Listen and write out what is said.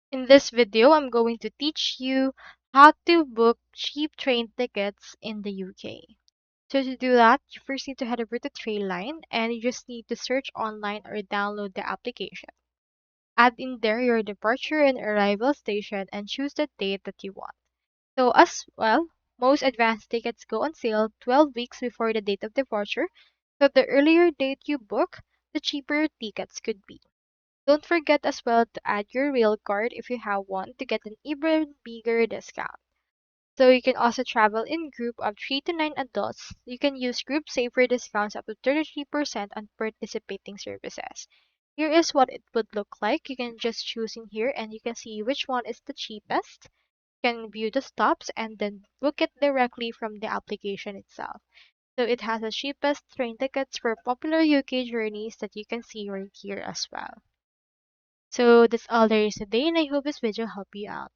In this video, I'm going to teach you how to book cheap train tickets in the UK. So to do that, you first need to head over to Trainline and you just need to search online or download the application. Add in there your departure and arrival station and choose the date that you want. So as well, most advanced tickets go on sale 12 weeks before the date of departure. So the earlier date you book, the cheaper your tickets could be. Don't forget as well to add your rail card if you have one to get an even bigger discount. So you can also travel in group of 3 to 9 adults. You can use group saver discounts up to 33% on participating services. Here is what it would look like. You can just choose in here and you can see which one is the cheapest. You can view the stops and then book it directly from the application itself. So it has the cheapest train tickets for popular UK journeys that you can see right here as well. So that's all there is today, and I hope this video helped you out.